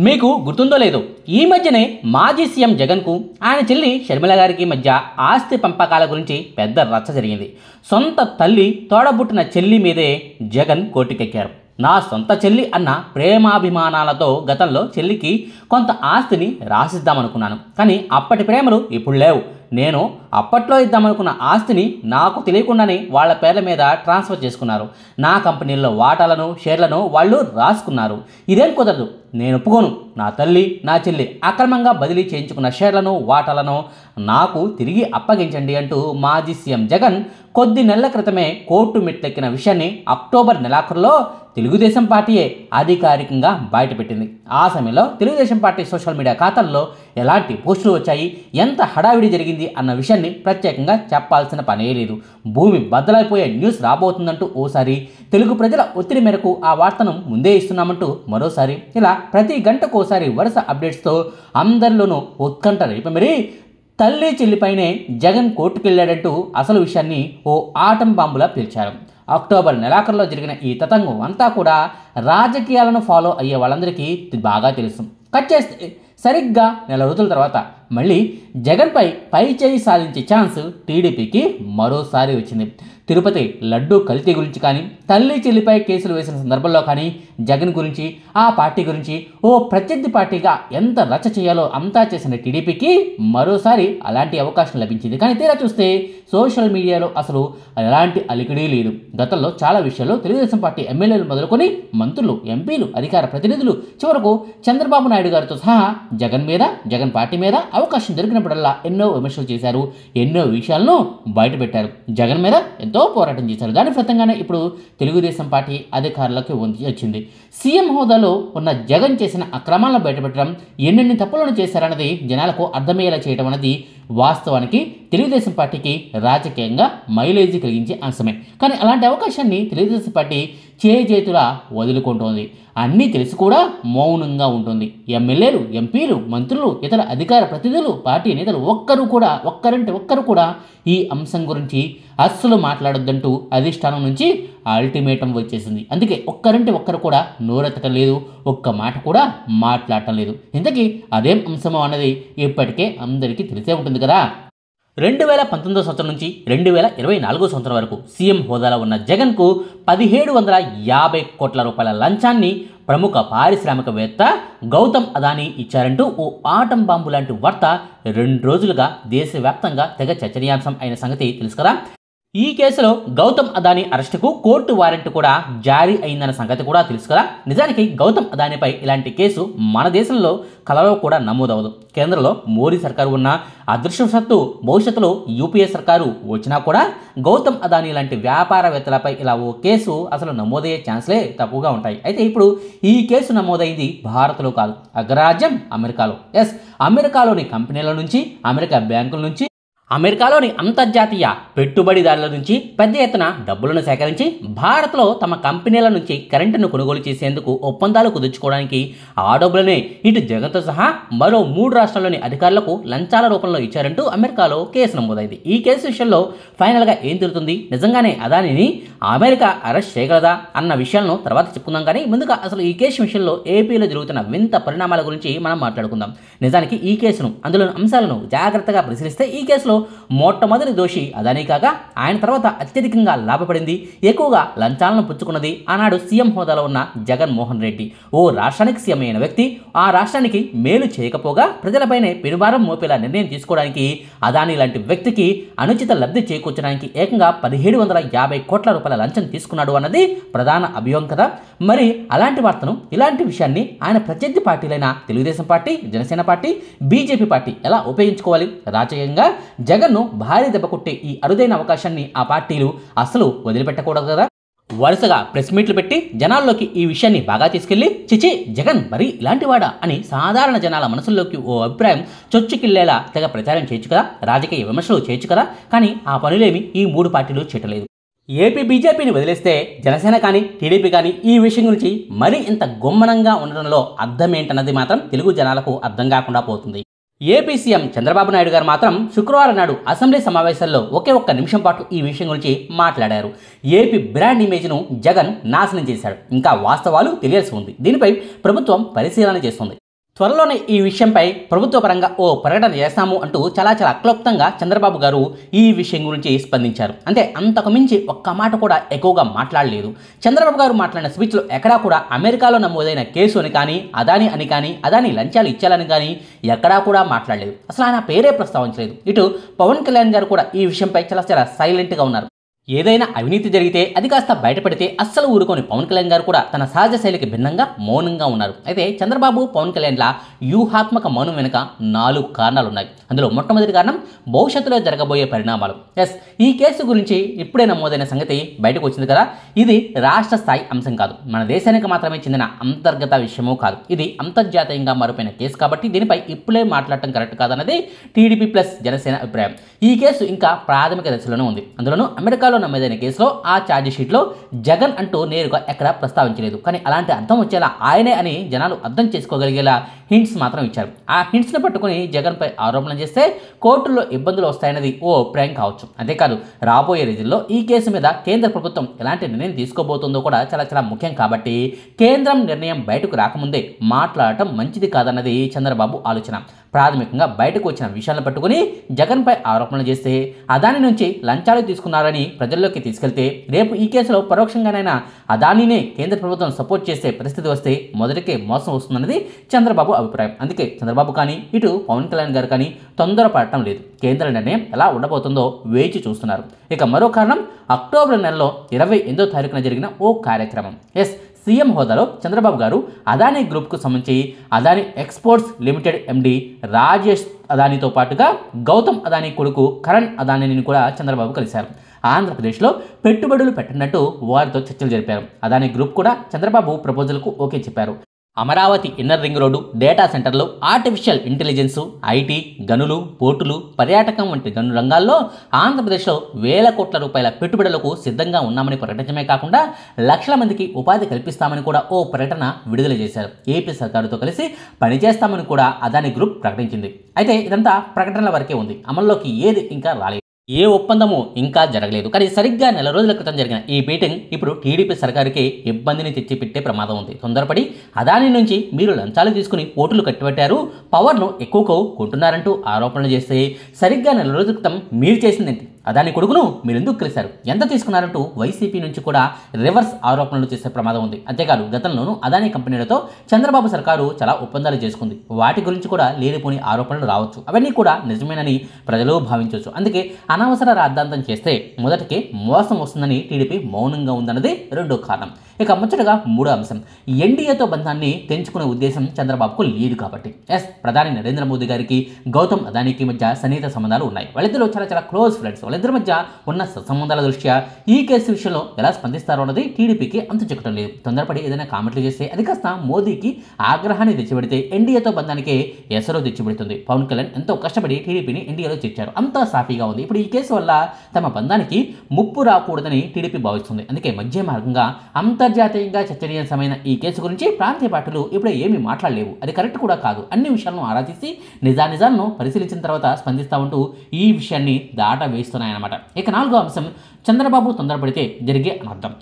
మీకు గుర్తుందో లేదో, ఈ మధ్యనే మాజీ సీఎం జగన్కు ఆయన చెల్లి షర్మిల గారికి మధ్య ఆస్తి పంపకాల గురించి పెద్ద రచ్చ జరిగింది. సొంత తల్లి తోడబుట్టిన చెల్లి మీదే జగన్ కోర్టుకెక్కారు. నా సొంత చెల్లి అన్న ప్రేమాభిమానాలతో గతంలో చెల్లికి కొంత ఆస్తిని రాసిద్దామనుకున్నాను, కానీ అప్పటి ప్రేమలు ఇప్పుడు లేవు. నేను అప్పట్లో ఇద్దామనుకున్న ఆస్తిని నాకు తెలియకుండానే వాళ్ళ పేర్ల మీద ట్రాన్స్ఫర్ చేసుకున్నారు. నా కంపెనీల్లో వాటాలను, షేర్లను వాళ్ళు రాసుకున్నారు. ఇదేం కుదరదు, నేను ఒప్పుకోను. నా తల్లి, నా చెల్లి అక్రమంగా బదిలీ చేయించుకున్న షేర్లను, వాటాలను నాకు తిరిగి అప్పగించండి అంటూ మాజీ సీఎం జగన్ కొద్ది నెలల క్రితమే కోర్టు మెట్లెక్కిన విషయాన్ని అక్టోబర్ నెలాఖరులో తెలుగుదేశం పార్టీయే అధికారికంగా బయటపెట్టింది. ఆ సమయంలో తెలుగుదేశం పార్టీ సోషల్ మీడియా ఖాతాల్లో ఎలాంటి పోస్టులు వచ్చాయి, ఎంత హడావిడి జరిగింది అన్న విషయాన్ని ప్రత్యేకంగా చెప్పాల్సిన పనే లేదు. భూమి బద్దలైపోయే న్యూస్ రాబోతుందంటూ ఓసారి, తెలుగు ప్రజల ఒత్తిడి మేరకు ఆ వార్తను ముందే ఇస్తున్నామంటూ మరోసారి, ఇలా ప్రతి గంటకోసారి వరుస అప్డేట్స్తో అందరిలోనూ ఉత్కంఠ రేపి మరీ తల్లి చెల్లిపైనే జగన్ కోర్టుకెళ్లాడంటూ అసలు విషయాన్ని ఓ ఆటం బాంబులా పేల్చారు. అక్టోబర్ నెలాఖరులో జరిగిన ఈ తతంగం అంతా కూడా రాజకీయాలను ఫాలో అయ్యే వాళ్ళందరికీ బాగా తెలుసు. కట్ చేస్తే సరిగ్గా నెల రోజుల తర్వాత మళ్ళీ జగన్పై పైచేయి సాధించే ఛాన్స్ టీడీపీకి మరోసారి వచ్చింది. తిరుపతి లడ్డూ కల్తీ గురించి కానీ, తల్లి చెల్లిపై కేసులు వేసిన సందర్భంలో కానీ, జగన్ గురించి, ఆ పార్టీ గురించి ఓ ప్రత్యర్థి పార్టీగా ఎంత రచ్చ చేయాలో అంతా చేసిన టీడీపీకి మరోసారి అలాంటి అవకాశం లభించింది. కానీ తీరా చూస్తే సోషల్ మీడియాలో అసలు ఎలాంటి అలికిడీ లేదు. గతంలో చాలా విషయాల్లో తెలుగుదేశం పార్టీ ఎమ్మెల్యేలు మొదలుకొని మంత్రులు, ఎంపీలు, అధికార ప్రతినిధులు, చివరకు చంద్రబాబు నాయుడు గారితో సహా జగన్ మీద, జగన్ పార్టీ మీద అవకాశం దొరికినప్పుడల్లా ఎన్నో విమర్శలు చేశారు, ఎన్నో విషయాలను బయటపెట్టారు. జగన్ మీద ఎంతో పోరాటం చేశారు. దాని ఫలితంగానే ఇప్పుడు తెలుగుదేశం పార్టీ అధికారులకు వచ్చింది. సీఎం హోదాలో ఉన్న జగన్ చేసిన అక్రమాలను బయటపెట్టడం, ఎన్నెన్ని తప్పులను చేశారన్నది జనాలకు అర్థమయ్యేలా చేయడం అనేది వాస్తవానికి తెలుగుదేశం పార్టీకి రాజకీయంగా మైలేజీ కలిగించే అంశమే. కానీ అలాంటి అవకాశాన్ని తెలుగుదేశం పార్టీ చేతులా వదులుకుంటోంది. అన్నీ తెలిసి కూడా మౌనంగా ఉంటుంది. ఎమ్మెల్యేలు, ఎంపీలు, మంత్రులు, ఇతర అధికార ప్రతినిధులు, పార్టీ నేతలు ఒక్కరు కూడా ఈ అంశం గురించి అస్సలు మాట్లాడొద్దంటూ అధిష్టానం నుంచి అల్టిమేటం వచ్చేసింది. అందుకే ఒక్కరు కూడా నోరెత్తటం లేదు, ఒక్క మాట కూడా మాట్లాడటం లేదు. ఇంతకీ అదేం అంశమో అన్నది ఇప్పటికే అందరికీ తెలిసే ఉంటుంది కదా. 2019 సంవత్సరం నుంచి 2024 సంవత్సరం వరకు సీఎం హోదాలో ఉన్న జగన్కు 1750 కోట్ల రూపాయల లంచాన్ని ప్రముఖ పారిశ్రామికవేత్త గౌతమ్ అదానీ ఇచ్చారంటూ ఓ ఆటం బాంబు లాంటి వార్త 2 రోజులుగా దేశవ్యాప్తంగా తెగ చర్చనీయాంశం అయిన సంగతి తెలుసు కదా. ఈ కేసులో గౌతమ్ అదానీ అరెస్టుకు కోర్టు వారెంట్ కూడా జారీ అయిందన్న సంగతి కూడా తెలుసు కదా. నిజానికి గౌతమ్ అదానీపై ఇలాంటి కేసు మన దేశంలో కలలో కూడా నమోదవదు. కేంద్రంలో మోడీ సర్కారు ఉన్న అదృష్టవశాత్తు భవిష్యత్తులో యూపీఏ సర్కారు వచ్చినా కూడా గౌతమ్ అదానీ లాంటి వ్యాపారవేత్తలపై ఇలా ఓ కేసు అసలు నమోదయ్యే ఛాన్స్లే తక్కువగా ఉంటాయి. అయితే ఇప్పుడు ఈ కేసు నమోదైంది భారత్లో కాదు, అగ్రరాజ్యం అమెరికాలో. అమెరికాలోని కంపెనీల నుంచి, అమెరికా బ్యాంకుల నుంచి, అమెరికాలోని అంతర్జాతీయ పెట్టుబడిదారుల నుంచి పెద్ద ఎత్తున డబ్బులను సేకరించి భారత్లో తమ కంపెనీల నుంచి కరెంటును కొనుగోలు చేసేందుకు ఒప్పందాలు కుదుర్చుకోవడానికి ఆ డబ్బులనే ఇటు జగన్తో సహా మరో 3 రాష్ట్రాల్లోని అధికారులకు లంచాల రూపంలో ఇచ్చారంటూ అమెరికాలో కేసు నమోదైంది. ఈ కేసు విషయంలో ఫైనల్గా ఏం తిరుగుతుంది, నిజంగానే అదానిని అమెరికా అరెస్ట్ చేయగలదా అన్న విషయాలను తర్వాత చెప్పుకుందాం. కానీ ముందుగా అసలు ఈ కేసు విషయంలో ఏపీలో జరుగుతున్న వింత పరిణామాల గురించి మనం మాట్లాడుకుందాం. నిజానికి ఈ కేసును, అందులోని అంశాలను జాగ్రత్తగా పరిశీలిస్తే ఈ కేసులో మొట్టమొదటి దోషి అదానీ కాగా ఆయన తర్వాత అత్యధికంగా లాభపడింది, ఎక్కువగా లంచాలను పుచ్చుకున్నది ఆనాడు సీఎం హోదాలో ఉన్న జగన్మోహన్ రెడ్డి. ఓ రాష్ట్రానికి సీఎం అయిన వ్యక్తి ఆ రాష్ట్రానికి మేలు చేయకపోగా ప్రజలపైనే పెనుభారం మోపేలా నిర్ణయం తీసుకోవడానికి అదానీ లాంటి వ్యక్తికి అనుచిత లబ్ధి చేకూర్చడానికి ఏకంగా 1750 కోట్ల రూపాయల లంచం తీసుకున్నాడు అన్నది ప్రధాన అభియోగం కదా. మరి అలాంటి వార్తను, ఇలాంటి విషయాన్ని ఆయన ప్రత్యర్థి పార్టీలైన Telugu Desam party, Janasena party, BJP party ఎలా ఉపయోగించుకోవాలి? రాజకీయంగా జగన్ను భారీ దెబ్బ కొట్టే ఈ అరుదైన అవకాశాన్ని ఆ పార్టీలు అసలు వదిలిపెట్టకూడదు కదా. వరుసగా ప్రెస్ మీట్లు పెట్టి జనాల్లోకి ఈ విషయాన్ని బాగా తీసుకెళ్లి చిచి జగన్ మరి ఇలాంటివాడా అని సాధారణ జనాల మనసుల్లోకి ఓ అభిప్రాయం చొచ్చుకిల్లేలా తెగ ప్రచారం చేయొచ్చు కదా, రాజకీయ విమర్శలు చేయొచ్చు కదా. కానీ ఆ పనులేమి ఈ 3 పార్టీలు చేయలేదు. ఏపీ బీజేపీని వదిలేస్తే జనసేన కానీ, టీడీపీ కానీ ఈ విషయం గురించి మరీ ఇంత గుమ్మనంగా ఉండడంలో అర్థం ఏంటన్నది మాత్రం తెలుగు జనాలకు అర్థం కాకుండా పోతుంది. ఏపీ సీఎం చంద్రబాబు నాయుడు గారు మాత్రం శుక్రవారం నాడు అసెంబ్లీ సమావేశాల్లో ఒక్క నిమిషం పాటు ఈ విషయం గురించి మాట్లాడారు. ఏపీ బ్రాండ్ ఇమేజ్ను జగన్ నాశనం చేశాడు, ఇంకా వాస్తవాలు తెలియాల్సి ఉంది, దీనిపై ప్రభుత్వం పరిశీలన చేస్తుంది. త్వరలోనే ఈ విషయంపై ప్రభుత్వ పరంగా ఓ ప్రకటన చేస్తాము అంటూ చాలా అక్లుప్తంగా చంద్రబాబు గారు ఈ విషయం గురించి స్పందించారు. అంటే అంతకు మించి ఒక్క మాట కూడా ఎక్కువగా మాట్లాడలేదు. చంద్రబాబు గారు మాట్లాడిన స్పీచ్లో ఎక్కడా కూడా అమెరికాలో నమోదైన కేసు అని కానీ అదాని అని కానీ అదాని లంచాలు ఇచ్చాలని కానీ ఎక్కడా కూడా మాట్లాడలేదు. అసలు ఆయన పేరే ప్రస్తావించలేదు. ఇటు పవన్ కళ్యాణ్ గారు కూడా ఈ విషయంపై చాలా సైలెంట్గా ఉన్నారు. ఏదైనా అవినీతి జరిగితే అది కాస్త బయటపడితే అస్సలు ఊరుకొని పవన్ కళ్యాణ్ గారు కూడా తన సహజ శైలికి భిన్నంగా మౌనంగా ఉన్నారు. అయితే చంద్రబాబు పవన్ కళ్యాణ్ల వ్యూహాత్మక మౌనం వెనుక 4 కారణాలు ఉన్నాయి. అందులో మొట్టమొదటి కారణం భవిష్యత్తులో జరగబోయే పరిణామాలు. ఈ కేసు గురించి ఇప్పుడే నమోదైన సంగతి బయటకు వచ్చింది కదా, ఇది రాష్ట్ర స్థాయి అంశం కాదు, మన దేశానికి మాత్రమే చెందిన అంతర్గత విషయమూ కాదు, ఇది అంతర్జాతీయంగా మారిపోయిన కేసు కాబట్టి దీనిపై ఇప్పుడే మాట్లాడటం కరెక్ట్ కాదన్నది టీడీపీ ప్లస్ జనసేన అభిప్రాయం. ఈ కేసు ఇంకా ప్రాథమిక దశలోనే ఉంది. అందులోనూ అమెరికాలో నమోదైన కేసులో ఆ ఛార్జ్ షీట్లో జగన్ అంటూ నేరుగా ఎక్కడా ప్రస్తావించలేదు. కానీ అలాంటి అర్థం వచ్చేలా ఆయనే అని జనాలు అర్థం చేసుకోగలిగేలా హింట్స్ మాత్రం ఇచ్చారు. ఆ హింట్స్ని పట్టుకుని జగన్పై ఆరోపణలు చేస్తే కోర్టుల్లో ఇబ్బందులు వస్తాయన్నది ఓ అభిప్రాయం కావచ్చు. అంతేకాదు రాబోయే రోజుల్లో ఈ కేసు మీద కేంద్ర ప్రభుత్వం ఎలాంటి నిర్ణయం తీసుకోబోతుందో కూడా చాలా ముఖ్యం కాబట్టి కేంద్రం నిర్ణయం బయటకు రాకముందే మాట్లాడటం మంచిది కాదన్నది చంద్రబాబు ఆలోచన. ప్రాథమికంగా బయటకు వచ్చిన విషయాలను పట్టుకుని జగన్పై ఆరోపణలు చేస్తే అదాని నుంచి లంచాలు తీసుకున్నారని ప్రజల్లోకి తీసుకెళ్తే రేపు ఈ కేసులో పరోక్షంగానైనా అదానినే కేంద్ర ప్రభుత్వం సపోర్ట్ చేసే పరిస్థితి వస్తే మొదటికే మోసం వస్తుందన్నది చంద్రబాబు అభిప్రాయం. అందుకే చంద్రబాబు కానీ ఇటు పవన్ కళ్యాణ్ గారు కానీ తొందరపడటం లేదు. కేంద్ర నిర్ణయం ఎలా ఉండబోతుందో వేచి చూస్తున్నారు. ఇక మరో కారణం అక్టోబర్ నెలలో 28వ తారీఖున జరిగిన ఓ కార్యక్రమం. సీఎం హోదాలో చంద్రబాబు గారు అదానీ గ్రూప్కు సంబంధించి Adani exports limited MD Rajesh అదానీతో పాటుగా గౌతమ్ అదానీ కొడుకు కరణ్ అదానీని కూడా చంద్రబాబు కలిశారు. ఆంధ్రప్రదేశ్లో పెట్టుబడులు పెట్టినట్టు వారితో చర్చలు జరిపారు. అదానీ గ్రూప్ కూడా చంద్రబాబు ప్రపోజల్కు ఓకే చెప్పారు. Amaravati inner ring road, data సెంటర్లు, ఆర్టిఫిషియల్ ఇంటెలిజెన్సు, ఐటీ, గనులు, పోర్టులు, పర్యాటకం వంటి గను రంగాల్లో ఆంధ్రప్రదేశ్లో వేల కోట్ల రూపాయల పెట్టుబడులకు సిద్ధంగా ఉన్నామని ప్రకటించడమే కాకుండా లక్షల మందికి ఉపాధి కల్పిస్తామని కూడా ఓ ప్రకటన విడుదల చేశారు. ఏపీ సర్కారుతో కలిసి పనిచేస్తామని కూడా అదానీ గ్రూప్ ప్రకటించింది. అయితే ఇదంతా ప్రకటనల వరకే ఉంది, అమల్లోకి ఏది ఇంకా రాలేదు. ఏ ఒప్పందము ఇంకా జరగలేదు. కానీ సరిగ్గా నెల రోజుల క్రితం జరిగిన ఈ మీటింగ్ ఇప్పుడు టీడీపీ సర్కారుకి ఇబ్బందిని తెచ్చిపెట్టే ప్రమాదం ఉంది. తొందరపడి అదాని నుంచి మీరు లంచాలు తీసుకుని పోటులు కట్టిపెట్టారు, పవర్ను ఎక్కువకు కొంటున్నారంటూ ఆరోపణలు చేస్తే సరిగ్గా నెల రోజుల క్రితం మీరు చేసిందేంటి? అదాని కొడుకును మీరు ఎందుకు కలిశారు, ఎంత తీసుకున్నారంటూ వైసీపీ నుంచి కూడా రివర్స్ ఆరోపణలు చేసే ప్రమాదం ఉంది. అంతేకాదు గతంలోనూ అదాని కంపెనీలతో చంద్రబాబు సర్కారు చాలా ఒప్పందాలు చేసుకుంది. వాటి గురించి కూడా లేనిపోని ఆరోపణలు రావచ్చు. అవన్నీ కూడా నిజమేనని ప్రజలు భావించవచ్చు. అందుకే అనవసర రాద్ధాంతం చేస్తే మొదటికే మోసం వస్తుందని టీడీపీ మౌనంగా ఉందన్నది రెండో కారణం. ఇక ముచ్చటగా మూడో అంశం, ఎన్డీఏతో బంధాన్ని తెంచుకునే ఉద్దేశం చంద్రబాబుకు లేదు కాబట్టి. ప్రధాని నరేంద్ర మోదీ గారికి గౌతమ్ అదానీకి మధ్య సన్నిహిత సంబంధాలు ఉన్నాయి. వాళ్ళిద్దరూ చాలా క్లోజ్ ఫ్రెండ్స్. వాళ్ళిద్దరి మధ్య ఉన్న సత్సంబంధాల దృష్ట్యా ఈ కేసు విషయంలో ఎలా స్పందిస్తారో అన్నది టీడీపీకి అంత చిక్కటం లేదు. తొందరపడి ఏదైనా కామెంట్లు చేస్తే అది కాస్త మోదీకి ఆగ్రహాన్ని తెచ్చిపెడితే ఎన్డీఏతో బంధానికే ఎసరో తెచ్చిపెడుతుంది. పవన్ కళ్యాణ్ ఎంతో కష్టపడి టీడీపీని ఎన్డీఏలో చేర్చారు. అంతా సాఫీగా ఉంది. ఇప్పుడు ఈ కేసు వల్ల తమ బంధానికి ముప్పు రాకూడదని టీడీపీ భావిస్తుంది. అందుకే మధ్య మార్గంగా అంతర్జాతీయంగా చర్చనీయాంశమైన ఈ కేసు గురించి ప్రాంతీయ పార్టీలు ఇప్పుడు ఏమీ మాట్లాడలేవు. అది కరెక్ట్ కూడా కాదు. అన్ని విషయాలను ఆరా తీసి నిజాలను పరిశీలించిన తర్వాత స్పందిస్తా ఉంటూ ఈ విషయాన్ని దాట వేస్తున్నాయన్నమాట. ఇక నాలుగో అంశం, చంద్రబాబు తొందరపడితే జరిగే అనర్థం.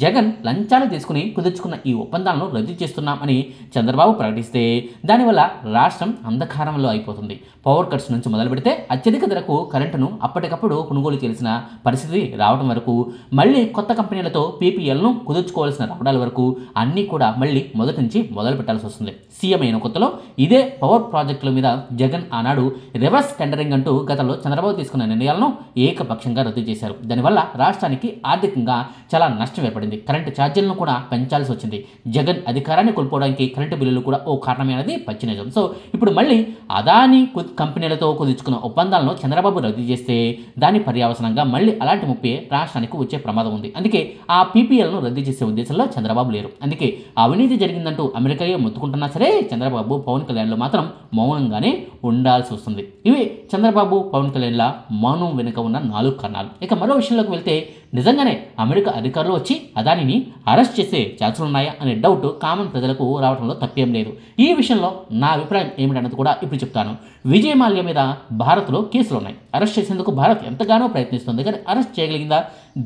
జగన్ లంచాలు తీసుకుని కుదుర్చుకున్న ఈ ఒప్పందాలను రద్దు చేస్తున్నాం అని చంద్రబాబు ప్రకటిస్తే దానివల్ల రాష్ట్రం అంధకారంలో అయిపోతుంది. పవర్ కట్స్ నుంచి మొదలు పెడితే అత్యధిక ధరకు కరెంటును అప్పటికప్పుడు కొనుగోలు చేయాల్సిన పరిస్థితి రావడం వరకు, మళ్ళీ కొత్త కంపెనీలతో పీపీఎల్ను కుదుర్చుకోవాల్సిన రావడాల వరకు అన్నీ కూడా మళ్ళీ మొదటి నుంచి మొదలు పెట్టాల్సి వస్తుంది. సీఎం అయిన కొత్తలో ఇదే పవర్ ప్రాజెక్టుల మీద జగన్ ఆనాడు రివర్స్ టెండరింగ్ అంటూ గతంలో చంద్రబాబు తీసుకున్న నిర్ణయాలను ఏకపక్షంగా రద్దు చేశారు. దానివల్ల రాష్ట్రానికి ఆర్థికంగా చాలా నష్టం ఏర్పడింది. కరెంటు ఛార్జీలను కూడా పెంచాల్సి వచ్చింది. జగన్ అధికారాన్ని కోల్పోవడానికి కరెంటు బిల్లులు కూడా ఓ కారణమే అనేది పచ్చి నిజం. సో ఇప్పుడు మళ్ళీ అదానీ కంపెనీలతో కుదుర్చుకున్న ఒప్పందాలను చంద్రబాబు రద్దు చేస్తే దాని పర్యవసనంగా మళ్ళీ అలాంటి ముప్పే రాష్ట్రానికి వచ్చే ప్రమాదం ఉంది. అందుకే ఆ పీపీఎల్ను రద్దు చేసే ఉద్దేశంలో చంద్రబాబు లేరు. అందుకే అవినీతి జరిగిందంటూ అమెరికాయే మొత్తుకుంటున్నా సరే చంద్రబాబు పవన్ కళ్యాణ్లు మాత్రం మౌనంగానే ఉండాల్సి వస్తుంది. ఇవి చంద్రబాబు పవన్ కళ్యాణ్ల మౌనం వెనుక ఉన్న 4 కారణాలు. ఇక మరో విషయంలోకి వెళ్తే నిజంగానే అమెరికా అధికారులు వచ్చి అదానిని అరెస్ట్ చేసే ఛాన్సులు ఉన్నాయా అనే డౌట్ కామన్ ప్రజలకు రావడంలో తప్పేం లేదు. ఈ విషయంలో నా అభిప్రాయం ఏమిటన్నది కూడా ఇప్పుడు చెప్తాను. విజయ్ మాల్యా మీద భారత్లో కేసులు ఉన్నాయి. అరెస్ట్ చేసేందుకు భారత్ ఎంతగానో ప్రయత్నిస్తుంది, కానీ అరెస్ట్ చేయగలిగిందా?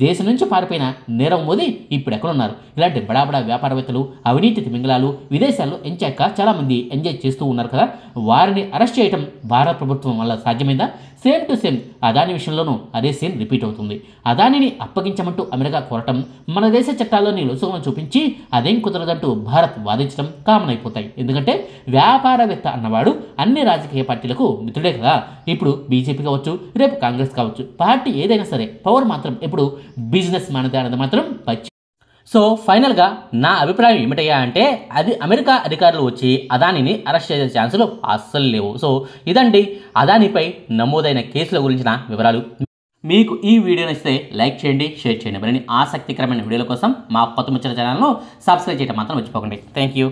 దేశం నుంచి పారిపోయిన నీరవ్ మోదీ ఇప్పుడు ఎక్కడున్నారు? ఇలాంటి బడాబడా వ్యాపారవేత్తలు, అవినీతి తిమింగలాలు విదేశాల్లో ఎంచాక చాలామంది ఎంజాయ్ చేస్తూ ఉన్నారు కదా, వారిని అరెస్ట్ చేయడం భారత ప్రభుత్వం వల్ల సాధ్యమైందా? సేమ్ టు సేమ్ అదాని విషయంలోనూ అదే సీన్ రిపీట్ అవుతుంది. అదానిని అప్పగించమంటూ అమెరికా కోరటం, మన దేశ చట్టాల్లోని లొసుగులను చూపించి అదేం కుదరదంటూ భారత్ వాదించడం కామన్ అయిపోతాయి. ఎందుకంటే వ్యాపారవేత్త అన్నవాడు అన్ని రాజకీయ పార్టీలకు మిత్రుడే కదా. ఇప్పుడు బీజేపీ కావచ్చు, రేపు కాంగ్రెస్ కావచ్చు, పార్టీ ఏదైనా సరే పవర్ మాత్రం ఎప్పుడు బిజినెస్ మనదే అన్నది మాత్రం పచ్చి. సో ఫైనల్గా నా అభిప్రాయం ఏమిటయ్యా అంటే, అది అమెరికా అధికారులు వచ్చి అదానిని అరెస్ట్ చేసే ఛాన్సులు అస్సలు లేవు. సో ఇదండి అదానిపై నమోదైన కేసుల గురించిన వివరాలు. మీకు ఈ వీడియో నచ్చితే లైక్ చేయండి, షేర్ చేయండి. మరిన్ని ఆసక్తికరమైన వీడియోల కోసం మా కొత్త ముచ్చట ఛానల్ను సబ్స్క్రైబ్ చేయడం మాత్రం మర్చిపోకండి. Thank you.